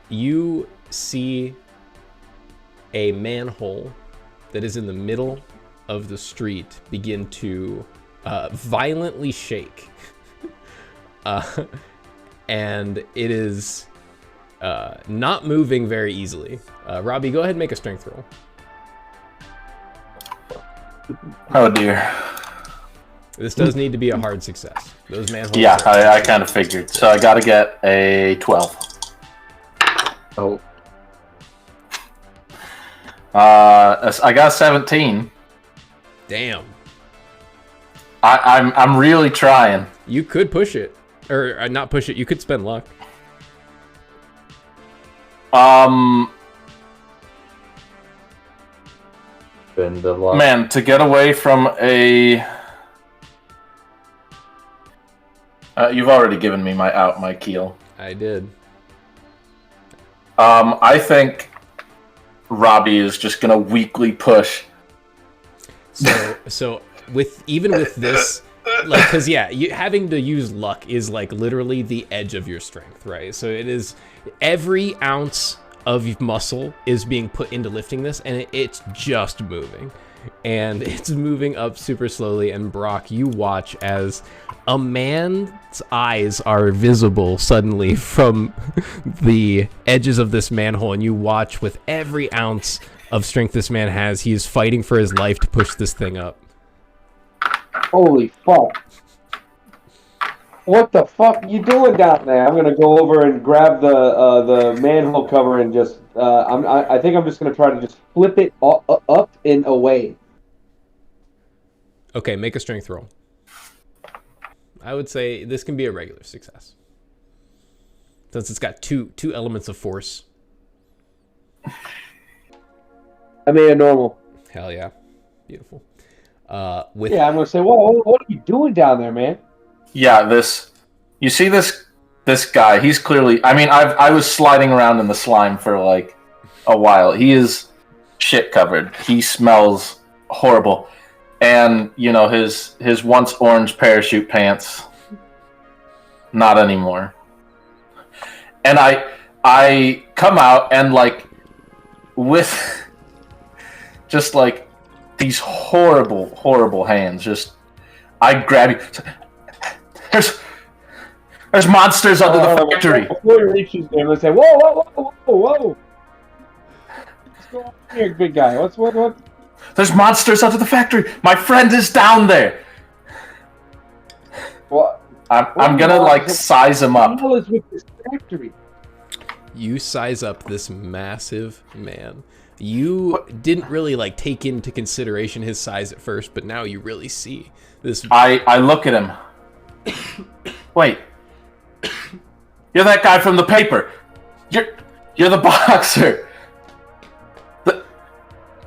you see a manhole that is in the middle of the street begin to violently shake. And it is not moving very easily. Robbie, go ahead and make a strength roll. Oh dear. This does need to be a hard success. Those manholes. Yeah, I kind of figured. So I got to get a 12. Oh. I got a 17. Damn. I'm really trying. You could push it, or not push it. You could spend luck. Spend the luck. Man, to get away from a. You've already given me my keel. I did. I think Robbie is just gonna weakly push. So with this, like, because yeah, having to use luck is like literally the edge of your strength, right? So it is every ounce of muscle is being put into lifting this, and it's just moving, and it's moving up super slowly. And Brock, you watch as a man's eyes are visible suddenly from the edges of this manhole, and you watch with every ounce of strength this man has, he is fighting for his life to push this thing up. Holy fuck. What the fuck you doing down there? I'm gonna go over and grab the manhole cover and just I think I'm just gonna try to just flip it up and away. Okay, make a strength roll. I would say this can be a regular success, since it's got two elements of force. I made a normal. Hell yeah, beautiful. I'm gonna say, whoa, what are you doing down there, man? Yeah, you see this guy, he's clearly, I mean, I was sliding around in the slime for like a while. He is shit covered. He smells horrible. And, you know, his once orange parachute pants, not anymore. And I come out and like with just like these horrible hands, just I grab you. There's monsters under the factory. Before he reaches there, let's say, whoa. What's going on here, big guy? What? There's monsters under the factory. My friend is down there. What? I'm gonna like size him up. What the hell is with this factory? You size up this massive man. You didn't really like take into consideration his size at first, but now you really see this. I look at him. Wait, you're that guy from the paper. You're the boxer.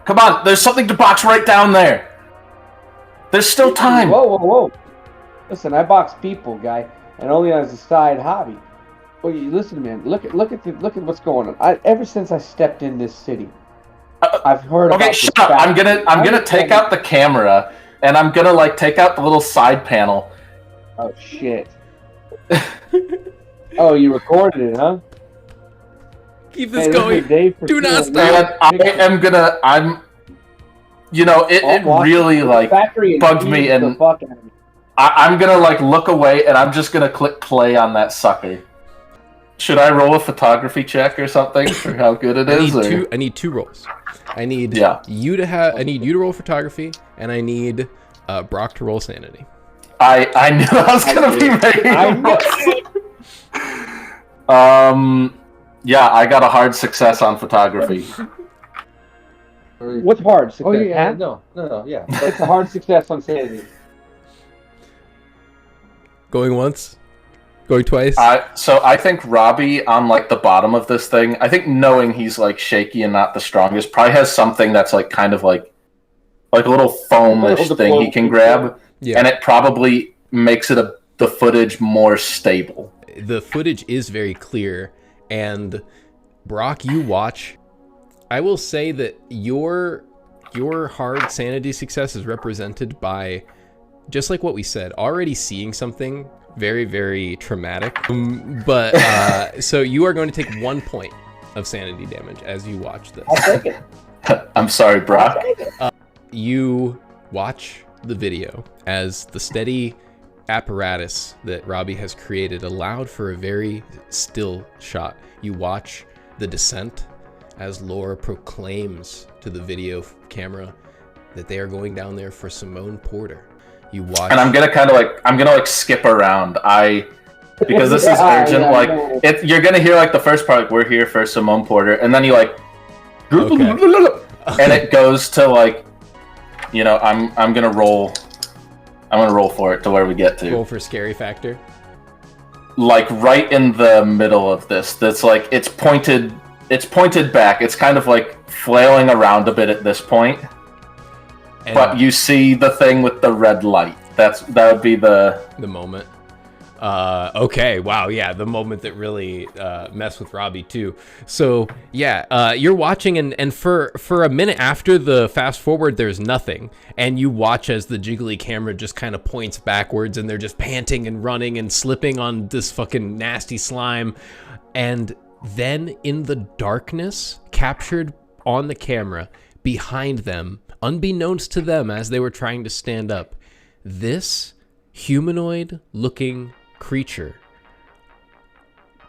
Come on, there's something to box right down there. There's still time. Whoa. Listen, I box people, guy, and only as a side hobby. Well, you listen, man. Look at what's going on. Ever since I stepped in this city, I've heard. Okay, about shut up. I'm gonna take out the camera, and I'm gonna like take out the little side panel. Oh shit. Oh, you recorded it, huh? Keep this going. Do not stop. It really like bugged me, and I'm gonna like look away, and I'm just gonna click play on that sucker. Should I roll a photography check or something for how good it is? I need two rolls. I need you to roll photography, and I need Brock to roll sanity. I knew I was gonna be ready. Yeah, I got a hard success on photography. What's hard? Success? Oh yeah, no, yeah. It's a hard success on sanity. Going once, going twice. So I think Robbie on like the bottom of this thing, I think knowing he's like shaky and not the strongest, probably has something that's like kind of like a little foamish thing he can grab, and it probably makes the footage more stable. The footage is very clear. And Brock, you watch. I will say that your hard sanity success is represented by, just like what we said, already seeing something very, very traumatic. So you are going to take 1 point of sanity damage as you watch this. I'll take it. I'm sorry, Brock. I'll take it. You watch the video as the steady apparatus that Robby has created allowed for a very still shot. You watch the descent as Laura proclaims to the video camera that they are going down there for Simone Porter. You watch, And I'm gonna skip around. Because this is urgent. Yeah, like yeah. you're gonna hear like the first part, like we're here for Simone Porter, and then you like, Okay. and it goes to like, I'm gonna roll. I'm gonna roll for it to where we get to. roll for scary factor. Like right in the middle of this. That's like it's pointed back. It's kind of like flailing around a bit at this point. And But you see the thing with the red light. That would be the moment. Okay, wow, yeah, the moment that really messed with Robby too. So yeah, you're watching, and for a minute after the fast forward, there's nothing, and you watch as the jiggly camera just kind of points backwards, and they're just panting and running and slipping on this fucking nasty slime, and then in the darkness, captured on the camera behind them, unbeknownst to them as they were trying to stand up, this humanoid-looking creature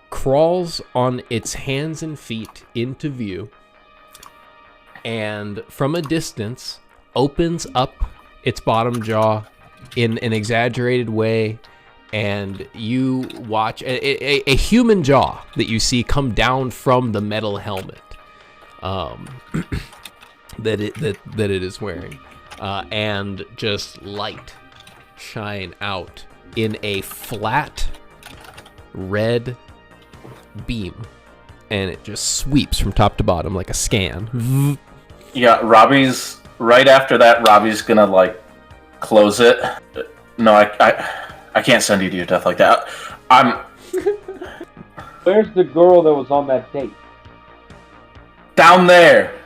crawls on its hands and feet into view, and from a distance opens up its bottom jaw in an exaggerated way, and you watch a human jaw that you see come down from the metal helmet that it is wearing, and just light shine out in a flat red beam, and it just sweeps from top to bottom like a scan. Yeah, right after that, Robby's gonna like close it. No, I can't send you to your death like that. Where's the girl that was on that date? Down there.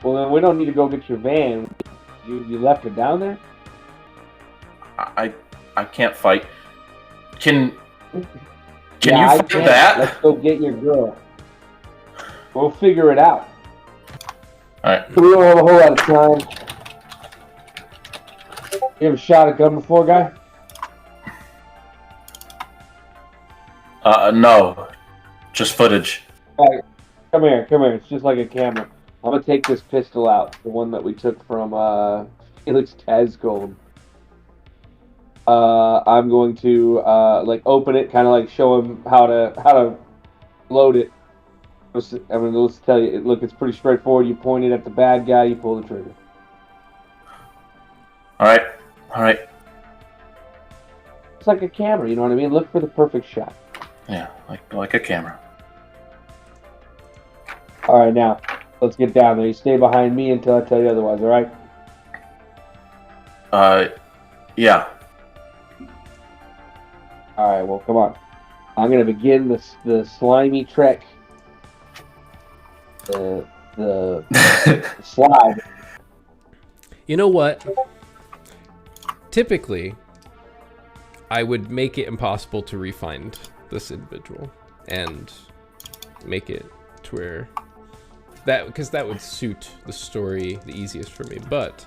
Well, then we don't need to go get your van. You left it down there? I can't fight. Can Yeah, you fight that? Let's go get your girl. We'll figure it out. Alright. We don't have a whole lot of time. You ever shot a gun before, guy? No. Just footage. Right. Come here. It's just like a camera. I'm gonna take this pistol out, the one that we took from Felix Tazgold. I'm going to like open it, kind of like show him how to load it. Let's tell you. Look, it's pretty straightforward. You point it at the bad guy, you pull the trigger. All right. It's like a camera, you know what I mean? Look for the perfect shot. Yeah, like a camera. All right, now let's get down there. You stay behind me until I tell you otherwise. All right? Yeah. All right. Well, come on. I'm gonna begin the slimy trek. The slide. You know what? Typically, I would make it impossible to re-find this individual and make it to where because that would suit the story the easiest for me. But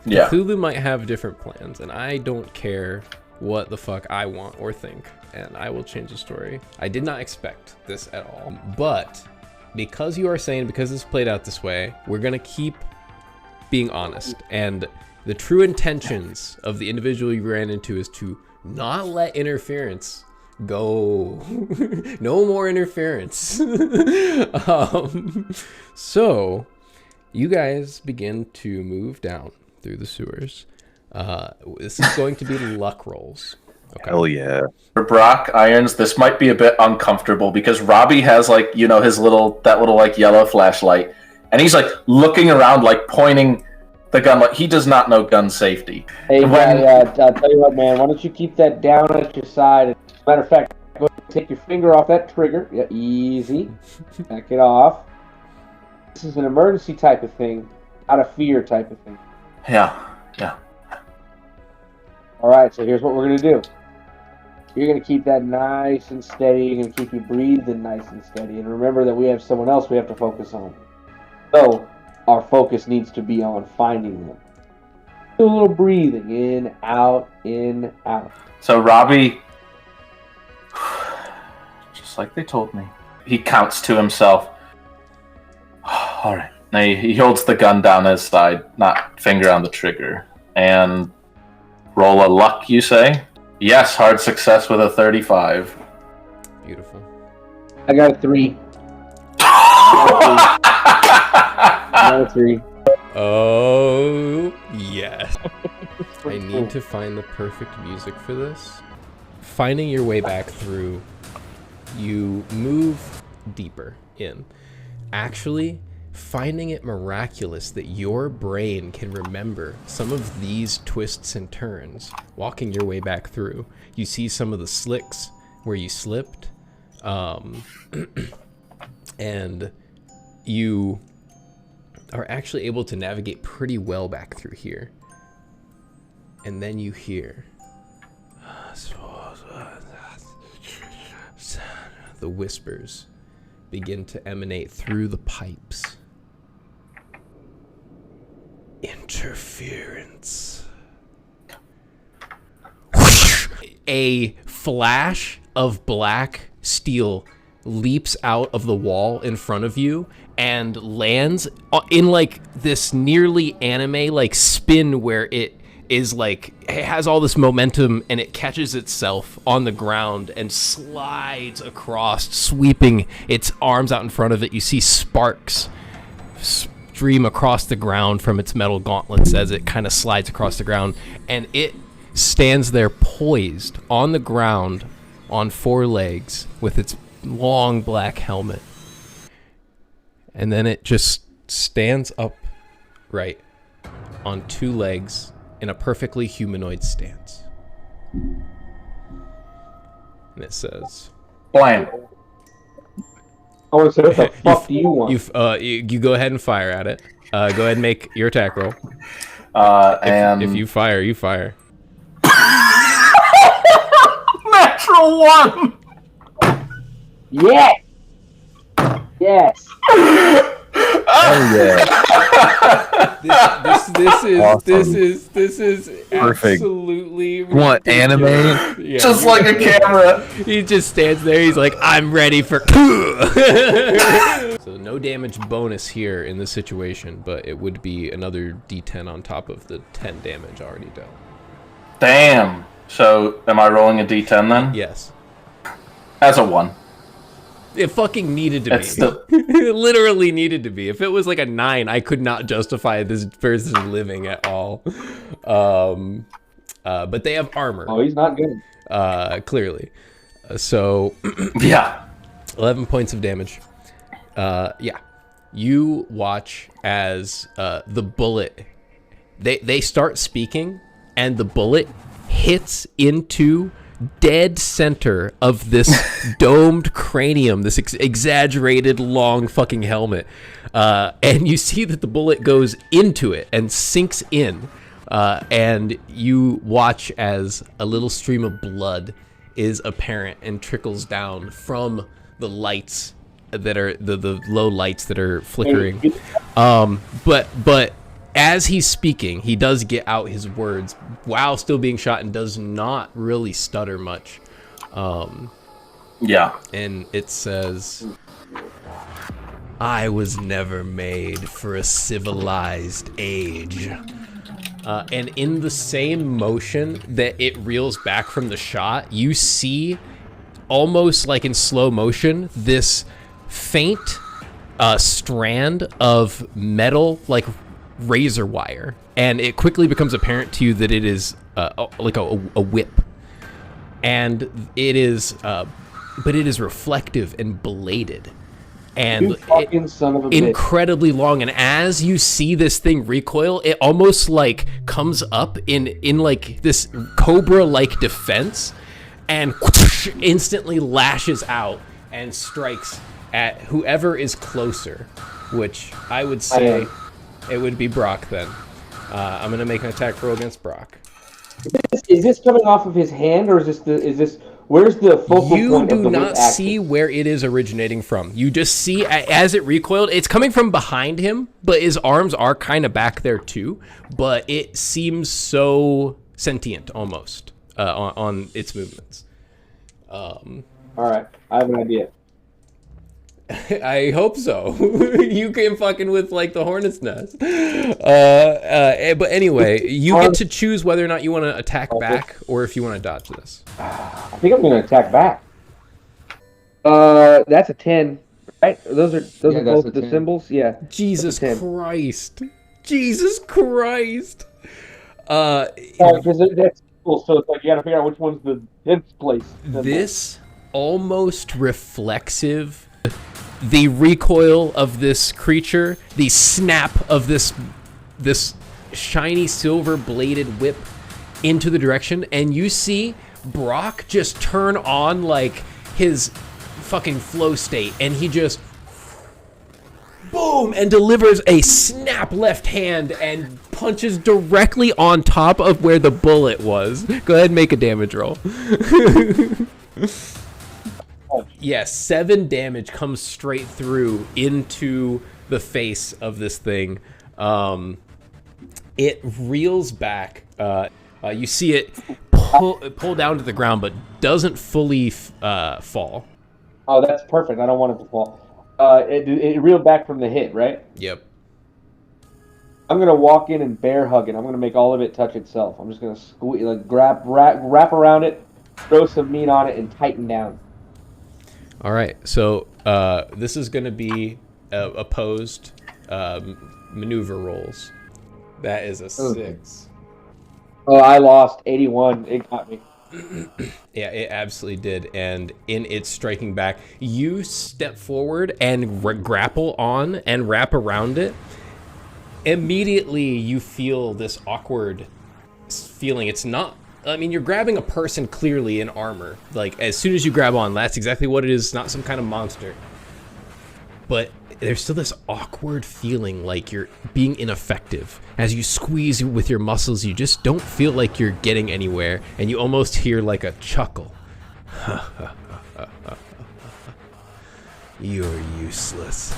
Yeah. Cthulhu might have different plans, and I don't care what the fuck I want or think, and I will change the story. I did not expect this at all, but because you are saying, because this played out this way, we're gonna keep being honest, and the true intentions of the individual you ran into is to not let interference go. No more interference. So you guys begin to move down through the sewers. This is going to be luck rolls. Okay. Hell yeah. For Brock Irons, this might be a bit uncomfortable because Robby has like, his little like yellow flashlight, and he's like looking around, like pointing the gun, like he does not know gun safety. Hey, I'll tell you what, man. Why don't you keep that down at your side? Matter of fact, go ahead and take your finger off that trigger. Yeah, easy. Back it off. This is an emergency type of thing, not a fear type of thing. Yeah. All right, so here's what we're gonna do. You're going to keep that nice and steady. You're going to keep you breathing nice and steady. And remember that we have someone else we have to focus on. So, our focus needs to be on finding them. Do a little breathing. In, out, in, out. So Robbie, just like they told me, he counts to himself. All right. Now he holds the gun down his side, not finger on the trigger, and roll a luck, you say? Yes, hard success with a 35. Beautiful. I got a 3. I got a 3. Oh, yes. I need to find the perfect music for this. Finding your way back through, you move deeper in. Actually, finding it miraculous that your brain can remember some of these twists and turns, walking your way back through. You see some of the slicks where you slipped, and you are actually able to navigate pretty well back through here. And then you hear the whispers begin to emanate through the pipes. Interference. A flash of black steel leaps out of the wall in front of you and lands in like this nearly anime like spin where it is like, it has all this momentum and it catches itself on the ground and slides across, sweeping its arms out in front of it. You see sparks stream across the ground from its metal gauntlets as it kind of slides across the ground, and it stands there poised on the ground on 4 legs with its long black helmet. And then it just stands up right on 2 legs in a perfectly humanoid stance. And it says, Blam. I want to say, what the fuck do you want? You go ahead and fire at it. Go ahead and make your attack roll. If you fire, you fire. Natural 1! Yeah! Yes! Oh yeah. This is Perfect. Absolutely What, anime? Yeah. Just like a camera. He just stands there. He's like, I'm ready for. So no damage bonus here in this situation, but it would be another D10 on top of the 10 damage already done. Damn. So, am I rolling a D10 then? Yes. That's a 1. It fucking needed to be. Still... It literally needed to be. If it was like a 9, I could not justify this person living at all. But they have armor. Oh, he's not good. Clearly. So, Yeah. 11 points of damage. Yeah. You watch as the bullet, they start speaking, and the bullet hits into dead center of this domed cranium, this exaggerated long fucking helmet. And you see that the bullet goes into it and sinks in. And you watch as a little stream of blood is apparent and trickles down from the lights that are the low lights that are flickering. But as he's speaking, he does get out his words while still being shot and does not really stutter much. Yeah. And it says, I was never made for a civilized age. And in the same motion that it reels back from the shot, you see, almost like in slow motion, this faint strand of metal, like razor wire, and it quickly becomes apparent to you that it is like a whip, and it is but it is reflective and bladed and incredibly long. And as you see this thing recoil, it almost like comes up in like this cobra like defense and instantly lashes out and strikes at whoever is closer, which I would say it would be Brock then. I'm going to make an attack roll against Brock. Is this coming off of his hand, or is this Where's the focal You point of do the not whip action? see where it is originating from. You just see as it recoiled, it's coming from behind him, but his arms are kind of back there too. But it seems so sentient almost on its movements. All right, I have an idea. I hope so. You came fucking with like the hornet's nest. But anyway, you get to choose whether or not you want to attack back or if you want to dodge this. I think I'm going to attack back. That's a 10, right? Those are both the 10. symbols. Yeah. Jesus Christ! Jesus Christ! Because that's cool. So it's like you got to figure out which one's the 10th place. symbol. This almost reflexive, the recoil of this creature, the snap of this shiny silver bladed whip into the direction, and you see Brock just turn on like his fucking flow state, and he just boom and delivers a snap left hand and punches directly on top of where the bullet was. Go ahead and make a damage roll. Yes, 7 damage comes straight through into the face of this thing. It reels back. You see it pull down to the ground, but doesn't fully fall. Oh, that's perfect. I don't want it to fall. It reeled back from the hit, right? Yep. I'm gonna walk in and bear hug it. I'm gonna make all of it touch itself. I'm just gonna squeeze, like wrap around it, throw some meat on it, and tighten down. All right. So this is going to be opposed maneuver rolls. That is a 6. Oh, I lost 81. It got me. Yeah, it absolutely did. And in its striking back, you step forward and grapple on and wrap around it. Immediately, you feel this awkward feeling. It's not... I mean, you're grabbing a person clearly in armor. Like, as soon as you grab on, that's exactly what it is. It's not some kind of monster. But there's still this awkward feeling like you're being ineffective. As you squeeze with your muscles, you just don't feel like you're getting anywhere. And you almost hear like a chuckle. You're useless.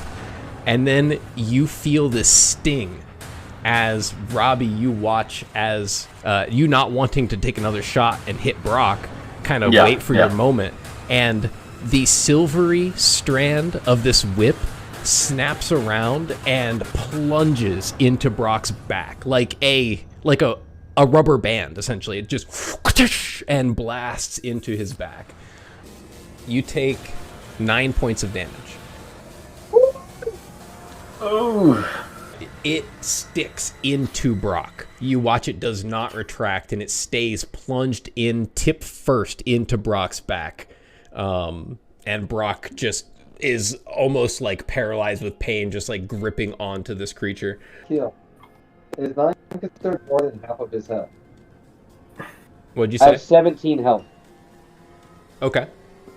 And then you feel this sting. As Robbie, you watch as you not wanting to take another shot and hit Brock, kind of wait for your moment, and the silvery strand of this whip snaps around and plunges into Brock's back like a rubber band, essentially. It just and blasts into his back. You take 9 points of damage. Oh. It sticks into Brock. You watch it does not retract, and it stays plunged in, tip first into Brock's back. And Brock just is almost like paralyzed with pain, just like gripping onto this creature. Kill. Is 9 considered more than half of his health? What'd you I say? have 17 health. Okay.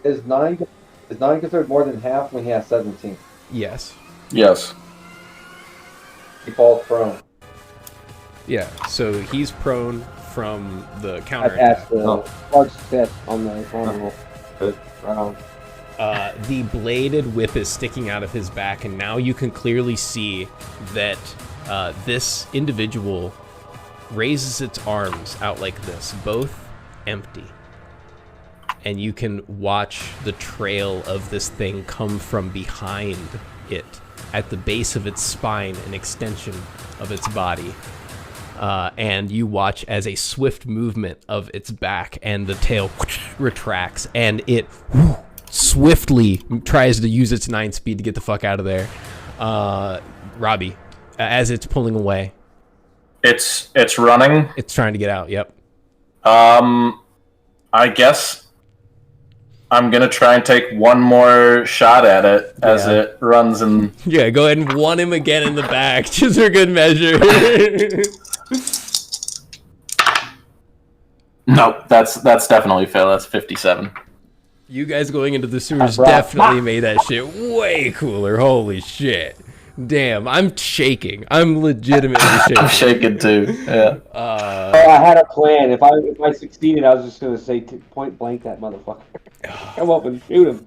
Is 9 considered more than half when he has 17? Yes. Yes. He falls prone. Yeah, so he's prone from the I counter passed attack. the large success on the roll. Good. Right on. The bladed whip is sticking out of his back, and now you can clearly see that this individual raises its arms out like this, both empty. And you can watch the trail of this thing come from behind it, at the base of its spine, an extension of its body. And you watch as a swift movement of its back and the tail retracts, and it swiftly tries to use its 9 speed to get the fuck out of there. Robbie, as it's pulling away. It's running. It's trying to get out, yep. I guess I'm going to try and take one more shot at it as it runs and... Yeah, go ahead and one him again in the back, just for good measure. Nope, that's definitely fail. That's 57. You guys going into the sewers definitely made that shit way cooler. Holy shit. Damn, I'm shaking. I'm legitimately shaking. I'm shaking too. Yeah. I had a plan. If I succeeded, I was just gonna say point blank that motherfucker. Come up and shoot him.